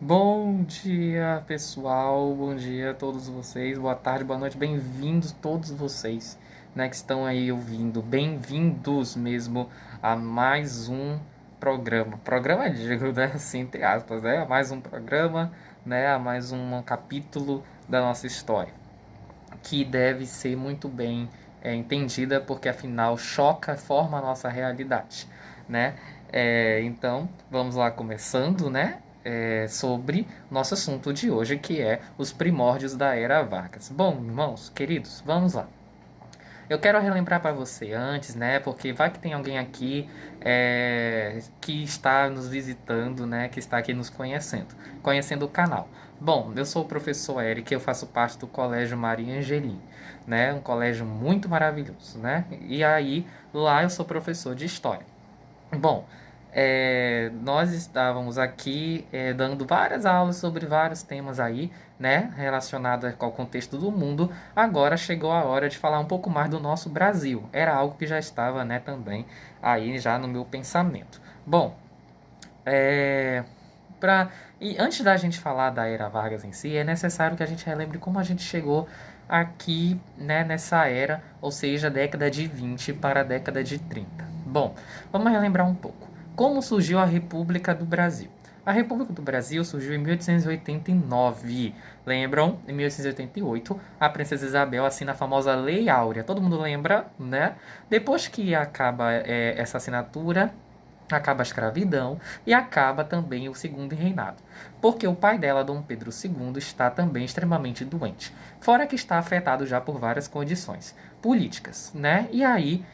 Bom dia, pessoal. Bom dia a todos vocês. Boa tarde, boa noite. Bem-vindos todos vocês, né, que estão aí ouvindo. Bem-vindos mesmo a mais um programa. Programa, digo, né, assim, entre aspas, né? A mais um programa, né, a mais um capítulo da nossa história, que deve ser muito bem entendida, porque afinal choca, forma a nossa realidade, né? Então, vamos lá começando, né? Sobre o nosso assunto de hoje, que é os primórdios da Era Vargas. Bom, irmãos, queridos, vamos lá. Eu quero relembrar para você antes, né? Porque vai que tem alguém aqui que está nos visitando, né? Que está aqui nos conhecendo o canal. Bom, eu sou o professor Eric, eu faço parte do Colégio Maria Angelim, né? Um colégio muito maravilhoso, né? E aí, lá eu sou professor de História. Bom, nós estávamos aqui dando várias aulas sobre vários temas aí, né, relacionados ao contexto do mundo. Agora chegou a hora de falar um pouco mais do nosso Brasil. Era algo que já estava, né, também aí já no meu pensamento. Bom, é, pra, e antes da gente falar da Era Vargas em si, é necessário que a gente relembre como a gente chegou aqui, né, nessa era, ou seja, década de 20 para a década de 30. Bom, vamos relembrar um pouco. Como surgiu a República do Brasil? A República do Brasil surgiu em 1889. Lembram? Em 1888, a Princesa Isabel assina a famosa Lei Áurea. Todo mundo lembra, né? Depois que acaba essa assinatura, acaba a escravidão e acaba também o segundo reinado, porque o pai dela, Dom Pedro II, está também extremamente doente, fora que está afetado já por várias condições políticas, né? E aí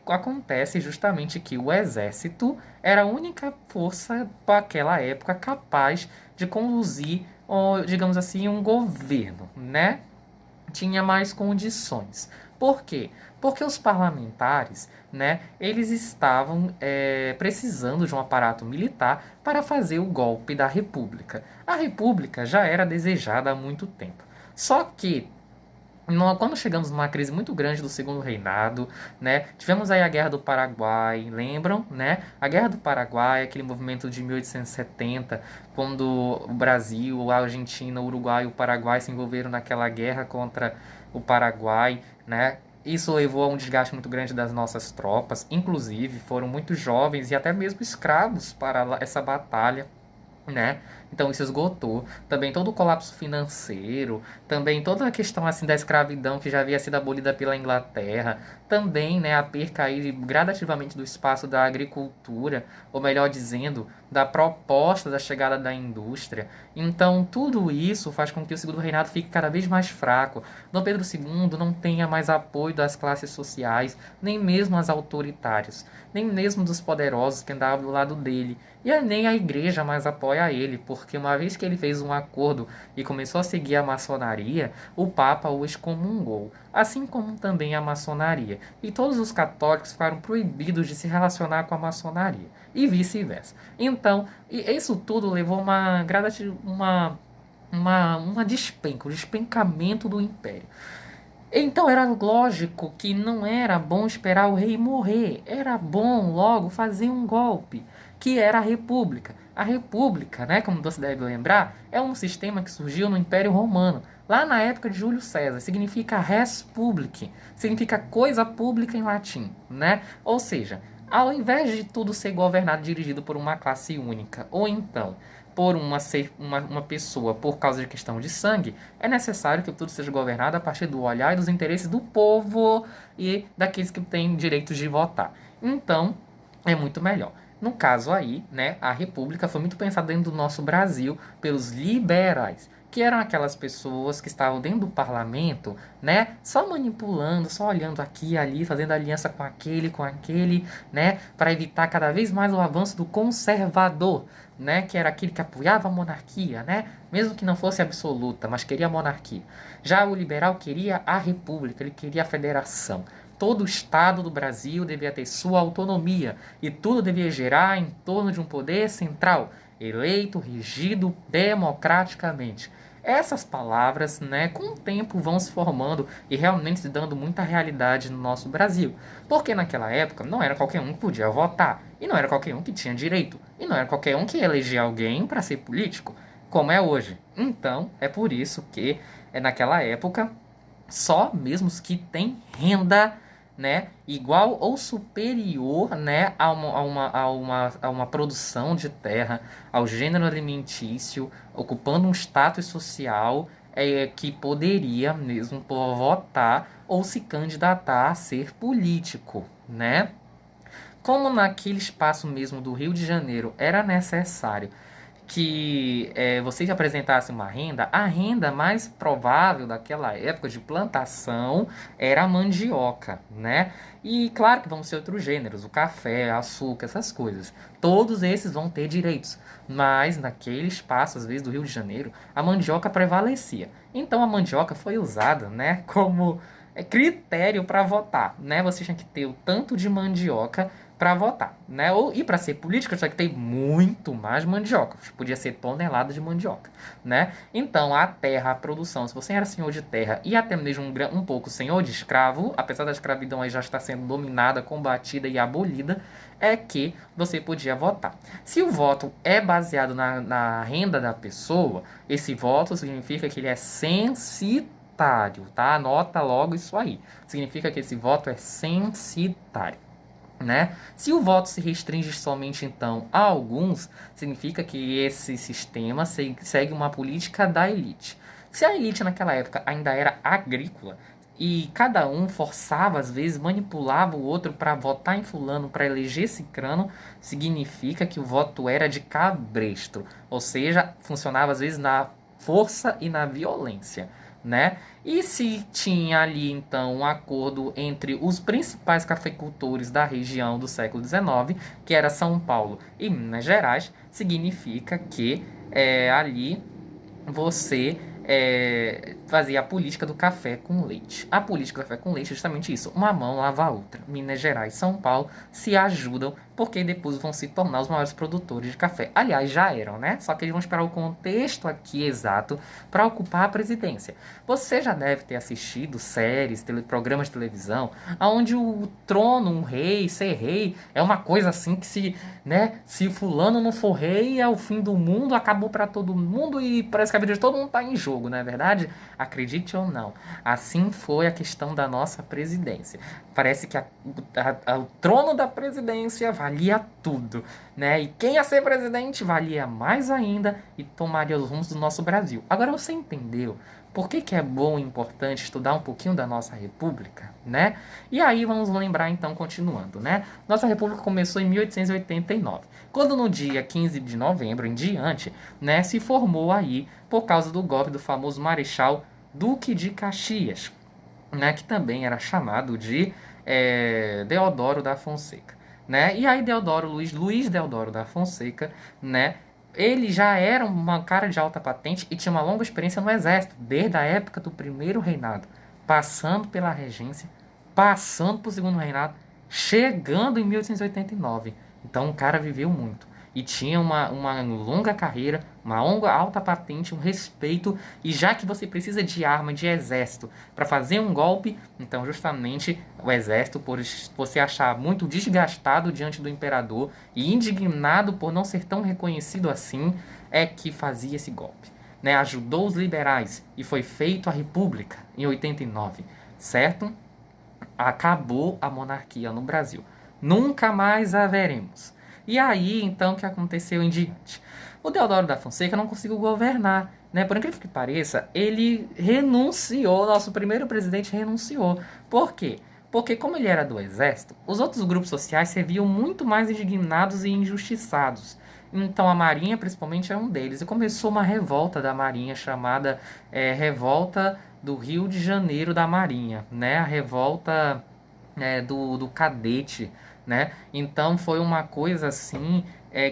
acontece justamente que o exército era a única força para aquela época capaz de conduzir, digamos assim, um governo, né? Tinha mais condições. Por quê? Porque os parlamentares, né, eles estavam precisando de um aparato militar para fazer o golpe da República. A República já era desejada há muito tempo. Só que quando chegamos numa crise muito grande do segundo reinado, né, tivemos aí a Guerra do Paraguai, lembram, né? A Guerra do Paraguai, aquele movimento de 1870, quando o Brasil, a Argentina, o Uruguai e o Paraguai se envolveram naquela guerra contra o Paraguai, né? Isso levou a um desgaste muito grande das nossas tropas, inclusive foram muito jovens e até mesmo escravos para essa batalha, né? Então isso esgotou. Também todo o colapso financeiro, também toda a questão assim da escravidão que já havia sido abolida pela Inglaterra, também, né, a perca aí gradativamente do espaço da agricultura, ou melhor dizendo, da proposta da chegada da indústria. Então tudo isso faz com que o segundo reinado fique cada vez mais fraco. Dom Pedro II não tenha mais apoio das classes sociais, nem mesmo as autoritárias, nem mesmo dos poderosos que andavam do lado dele. E nem a igreja mais apoia ele, porque uma vez que ele fez um acordo e começou a seguir a maçonaria, o Papa o excomungou, assim como também a maçonaria. E todos os católicos ficaram proibidos de se relacionar com a maçonaria, e vice-versa. Então, isso tudo levou uma despenca, um despencamento do império. Então era lógico que não era bom esperar o rei morrer, era bom logo fazer um golpe, que era a República. A República, né, como você deve lembrar, é um sistema que surgiu no Império Romano, lá na época de Júlio César. Significa res public, significa coisa pública em latim, né? Ou seja, ao invés de tudo ser governado e dirigido por uma classe única, ou então por uma pessoa por causa de questão de sangue, é necessário que tudo seja governado a partir do olhar e dos interesses do povo e daqueles que têm direitos de votar. Então, é muito melhor. No caso aí, né, a República foi muito pensada dentro do nosso Brasil pelos liberais, que eram aquelas pessoas que estavam dentro do parlamento, né, só manipulando, só olhando aqui e ali, fazendo aliança com aquele, né, para evitar cada vez mais o avanço do conservador, né, que era aquele que apoiava a monarquia, né, mesmo que não fosse absoluta, mas queria a monarquia. Já o liberal queria a república, ele queria a federação. Todo o Estado do Brasil devia ter sua autonomia e tudo devia gerar em torno de um poder central, eleito, regido democraticamente. Essas palavras, né, com o tempo vão se formando e realmente se dando muita realidade no nosso Brasil. Porque naquela época não era qualquer um que podia votar, e não era qualquer um que tinha direito, e não era qualquer um que ia eleger alguém para ser político, como é hoje. Então, é por isso que naquela época só mesmo os que têm renda, né, igual ou superior, né, a uma produção de terra, ao gênero alimentício, ocupando um status social que poderia mesmo votar ou se candidatar a ser político, né? Como naquele espaço mesmo do Rio de Janeiro era necessário que vocês apresentassem uma renda, a renda mais provável daquela época de plantação era a mandioca, né? E claro que vão ser outros gêneros, o café, açúcar, essas coisas. Todos esses vão ter direitos, mas naquele espaço, às vezes, do Rio de Janeiro, a mandioca prevalecia. Então a mandioca foi usada, né, como critério para votar, né? Você tinha que ter o tanto de mandioca para votar, né? E para ser político, tinha que ter muito mais mandioca. Podia ser tonelada de mandioca, né? Então, a terra, a produção, se você era senhor de terra e até mesmo um pouco senhor de escravo, apesar da escravidão aí já estar sendo dominada, combatida e abolida, é que você podia votar. Se o voto é baseado na renda da pessoa, esse voto significa que ele é censitário, tá? Anota logo isso aí. Significa que esse voto é censitário, né? Se o voto se restringe somente então a alguns, significa que esse sistema segue uma política da elite. Se a elite naquela época ainda era agrícola e cada um forçava, às vezes manipulava o outro para votar em fulano, para eleger cicrano, significa que o voto era de cabresto, ou seja, funcionava às vezes na força e na violência, né? E se tinha ali então um acordo entre os principais cafeicultores da região do século XIX, que era São Paulo e Minas Gerais, significa que ali você fazia a política do café com leite. A política do café com leite é justamente isso: uma mão lava a outra. Minas Gerais e São Paulo se ajudam porque depois vão se tornar os maiores produtores de café. Aliás, já eram, né? Só que eles vão esperar o contexto aqui exato para ocupar a presidência. Você já deve ter assistido séries, programas de televisão, onde o trono, um rei, ser rei, é uma coisa assim que se fulano não for rei, é o fim do mundo, acabou para todo mundo e parece que a vida de todo mundo está em jogo, não é verdade? Acredite ou não, assim foi a questão da nossa presidência. Parece que o trono da presidência valia tudo, né? E quem ia ser presidente valia mais ainda e tomaria os rumos do nosso Brasil. Agora você entendeu por que é bom e importante estudar um pouquinho da nossa república, né? E aí vamos lembrar então, continuando, né? Nossa república começou em 1889, quando no dia 15 de novembro em diante, né, se formou aí por causa do golpe do famoso Marechal Duque de Caxias, né, que também era chamado de Deodoro da Fonseca, né? E aí Luiz Deodoro da Fonseca, né, ele já era uma cara de alta patente e tinha uma longa experiência no exército, desde a época do primeiro reinado, passando pela regência, passando por segundo reinado, chegando em 1889. Então o cara viveu muito e tinha uma longa carreira, uma alta patente, um respeito. E já que você precisa de arma, de exército, para fazer um golpe, então justamente o exército, por você achar muito desgastado diante do imperador e indignado por não ser tão reconhecido assim, é que fazia esse golpe, né? Ajudou os liberais e foi feito a república em 89, certo? Acabou a monarquia no Brasil. Nunca mais a veremos. E aí, então, o que aconteceu em diante? O Deodoro da Fonseca não conseguiu governar, né? Por incrível que pareça, ele renunciou, nosso primeiro presidente renunciou. Por quê? Porque como ele era do exército, os outros grupos sociais se viam muito mais indignados e injustiçados. Então a Marinha, principalmente, é um deles. E começou uma revolta da Marinha chamada Revolta do Rio de Janeiro da Marinha, né? A revolta do cadete, né? Então foi uma coisa assim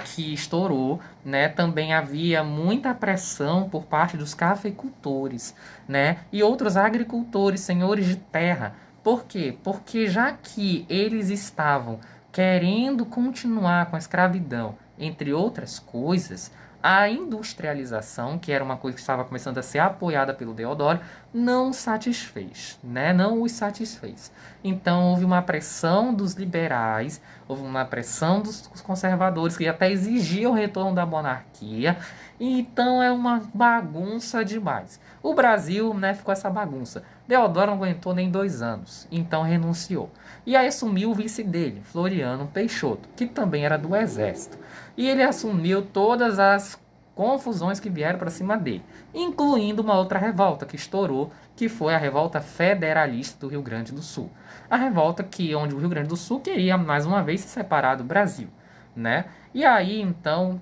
que estourou, né? Também havia muita pressão por parte dos cafeicultores, né? E outros agricultores, senhores de terra. Por quê? Porque já que eles estavam querendo continuar com a escravidão, entre outras coisas, A industrialização, que era uma coisa que estava começando a ser apoiada pelo Deodoro, não satisfez, né? Não os satisfez. Então houve uma pressão dos liberais, houve uma pressão dos conservadores que até exigiam o retorno da monarquia. Então é uma bagunça demais. O Brasil, né, ficou essa bagunça. Deodoro não aguentou nem 2 anos, então renunciou. E aí assumiu o vice dele, Floriano Peixoto, que também era do exército. E ele assumiu todas as confusões que vieram para cima dele, incluindo uma outra revolta que estourou, que foi a revolta federalista do Rio Grande do Sul. A revolta onde o Rio Grande do Sul queria mais uma vez se separar do Brasil, né? E aí então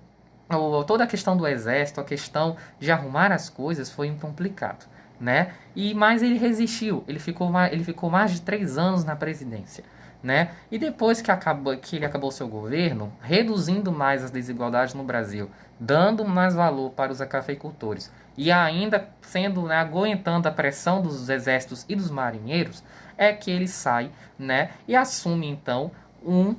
toda a questão do exército, a questão de arrumar as coisas foi complicado, né? Mas ele resistiu, ele ficou mais de 3 anos na presidência, né? E depois que ele acabou seu governo, reduzindo mais as desigualdades no Brasil, dando mais valor para os cafeicultores e ainda sendo, né, aguentando a pressão dos exércitos e dos marinheiros, é que ele sai, né, e assume então um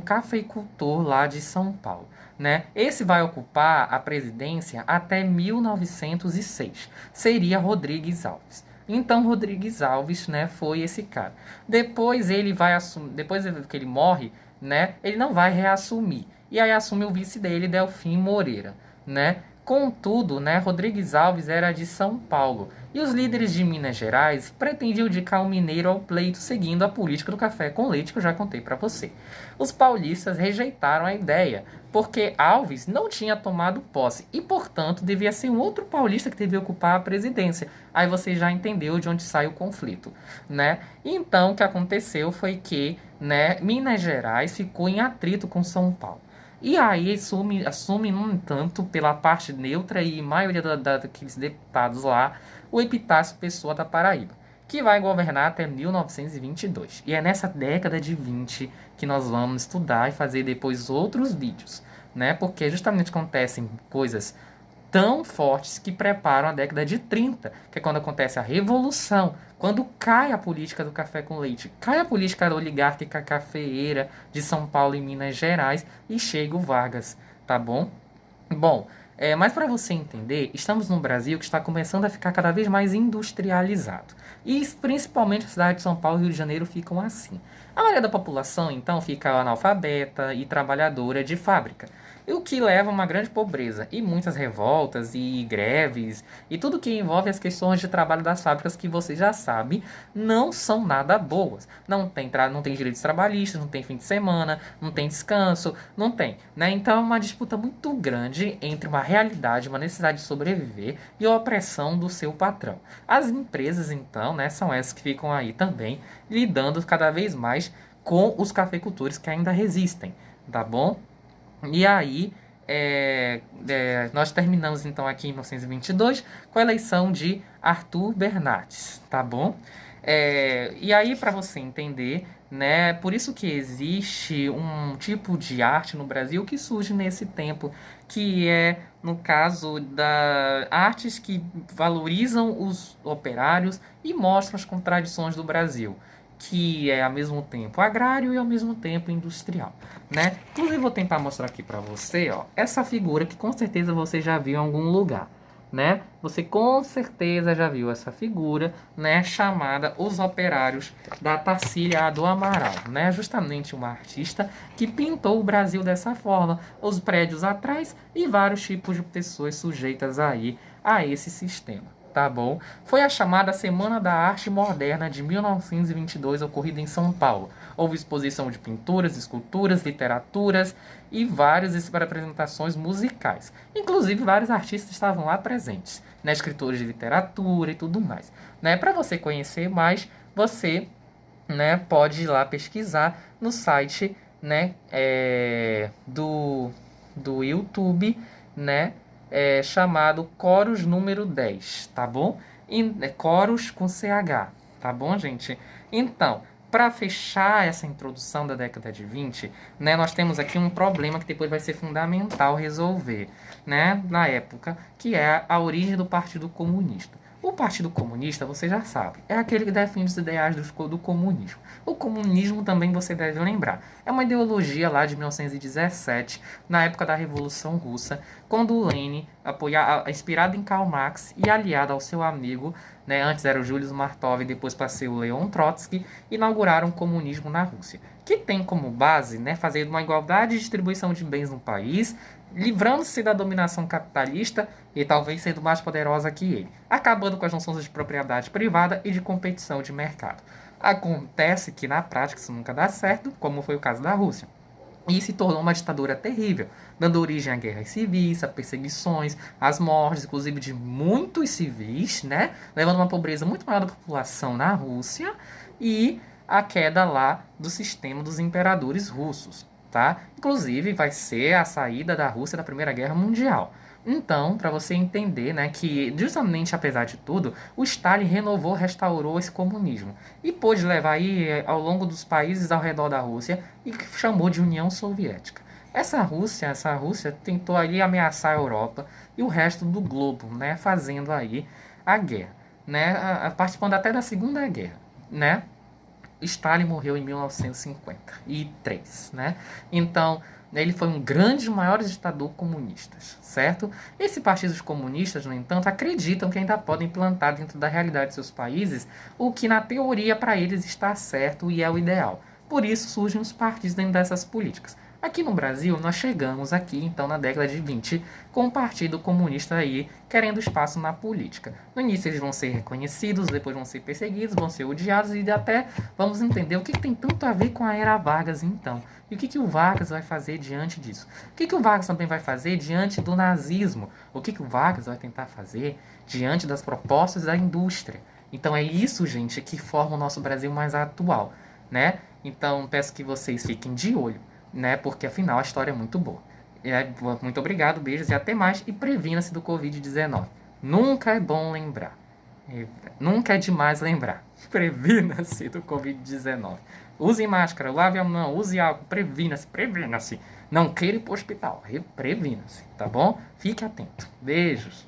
cafeicultor lá de São Paulo, né? Esse vai ocupar a presidência até 1906. Seria Rodrigues Alves. Então Rodrigues Alves, né, foi esse cara. Depois ele vai assumir, depois que ele morre, né, ele não vai reassumir. E aí assume o vice dele, Delfim Moreira, né? Contudo, né, Rodrigues Alves era de São Paulo, e os líderes de Minas Gerais pretendiam indicar um mineiro ao pleito seguindo a política do café com leite que eu já contei para você. Os paulistas rejeitaram a ideia, porque Alves não tinha tomado posse e, portanto, devia ser um outro paulista que devia ocupar a presidência. Aí você já entendeu de onde sai o conflito, né? Então, o que aconteceu foi que, né, Minas Gerais ficou em atrito com São Paulo. E aí assume, no entanto, pela parte neutra e maioria daqueles deputados lá, o Epitácio Pessoa da Paraíba, que vai governar até 1922. E é nessa década de 20 que nós vamos estudar e fazer depois outros vídeos, né? Porque justamente acontecem coisas tão fortes que preparam a década de 30, que é quando acontece a Revolução, quando cai a política do café com leite, cai a política oligárquica cafeeira de São Paulo e Minas Gerais e chega o Vargas, tá bom? Bom, mas para você entender, estamos num Brasil que está começando a ficar cada vez mais industrializado. E principalmente a cidade de São Paulo e Rio de Janeiro ficam assim. A maioria da população, então, fica analfabeta e trabalhadora de fábrica, o que leva a uma grande pobreza e muitas revoltas e greves e tudo que envolve as questões de trabalho das fábricas que você já sabe não são nada boas. Não tem direitos trabalhistas, não tem fim de semana, não tem descanso, não tem, né? Então é uma disputa muito grande entre uma realidade, uma necessidade de sobreviver e a opressão do seu patrão. As empresas, então, né, são essas que ficam aí também lidando cada vez mais com os cafeicultores que ainda resistem, tá bom? E aí, nós terminamos então aqui em 1922 com a eleição de Arthur Bernardes, tá bom? E aí, para você entender, né, por isso que existe um tipo de arte no Brasil que surge nesse tempo, que é, no caso, da artes que valorizam os operários e mostram as contradições do Brasil, que é ao mesmo tempo agrário e ao mesmo tempo industrial, né? Inclusive vou tentar mostrar aqui para você, ó, essa figura que com certeza você já viu em algum lugar, né? Você com certeza já viu essa figura, né, chamada Os Operários da Tarsília do Amaral, né? Justamente uma artista que pintou o Brasil dessa forma, os prédios atrás e vários tipos de pessoas sujeitas aí a esse sistema. Tá bom? Foi a chamada Semana da Arte Moderna de 1922, ocorrida em São Paulo. Houve exposição de pinturas, esculturas, literaturas e várias apresentações musicais. Inclusive, vários artistas estavam lá presentes, né? Escritores de literatura e tudo mais. Né? Para você conhecer mais, você, né, pode ir lá pesquisar no site, né, do YouTube, né? Chamado Coros número 10, tá bom? Coros com CH, tá bom, gente? Então, para fechar essa introdução da década de 20, né, nós temos aqui um problema que depois vai ser fundamental resolver, né, na época, que é a origem do Partido Comunista. O Partido Comunista, você já sabe, é aquele que defende os ideais do comunismo. O comunismo também você deve lembrar. É uma ideologia lá de 1917, na época da Revolução Russa, quando Lenin, inspirado em Karl Marx e aliado ao seu amigo, né, antes era o Julius Martov e depois para ser o Leon Trotsky, inauguraram o comunismo na Rússia, que tem como base, né, fazer uma igualdade de distribuição de bens no país, livrando-se da dominação capitalista e talvez sendo mais poderosa que ele, acabando com as noções de propriedade privada e de competição de mercado. Acontece que na prática isso nunca dá certo, como foi o caso da Rússia. E se tornou uma ditadura terrível, dando origem a guerras civis, a perseguições, às mortes, inclusive de muitos civis, né? Levando uma pobreza muito maior da população na Rússia e a queda lá do sistema dos imperadores russos, tá? Inclusive vai ser a saída da Rússia da Primeira Guerra Mundial. Então, para você entender, né, que justamente apesar de tudo, o Stalin renovou, restaurou esse comunismo e pôde levar aí ao longo dos países ao redor da Rússia e que chamou de União Soviética. Essa Rússia tentou ali ameaçar a Europa e o resto do globo, né, fazendo aí a guerra, né, participando até da Segunda Guerra, né? Stalin morreu em 1953, né? Então, ele foi um grande, maior ditador comunista, certo? Esses partidos comunistas, no entanto, acreditam que ainda podem implantar dentro da realidade de seus países o que na teoria para eles está certo e é o ideal. Por isso surgem os partidos dentro dessas políticas. Aqui no Brasil, nós chegamos aqui, então, na década de 20, com o Partido Comunista aí querendo espaço na política. No início eles vão ser reconhecidos, depois vão ser perseguidos, vão ser odiados e até vamos entender o que tem tanto a ver com a era Vargas, então. E o que o Vargas vai fazer diante disso? O que o Vargas também vai fazer diante do nazismo? O que o Vargas vai tentar fazer diante das propostas da indústria? Então é isso, gente, que forma o nosso Brasil mais atual, né? Então peço que vocês fiquem de olho, né? Porque afinal a história é muito boa. Muito obrigado, beijos e até mais. E previna-se do Covid-19. Nunca é bom lembrar. Nunca é demais lembrar. Previna-se do Covid-19. Use máscara, lave a mão, use álcool, previna-se, previna-se. Não queira ir para o hospital, previna-se, tá bom? Fique atento. Beijos.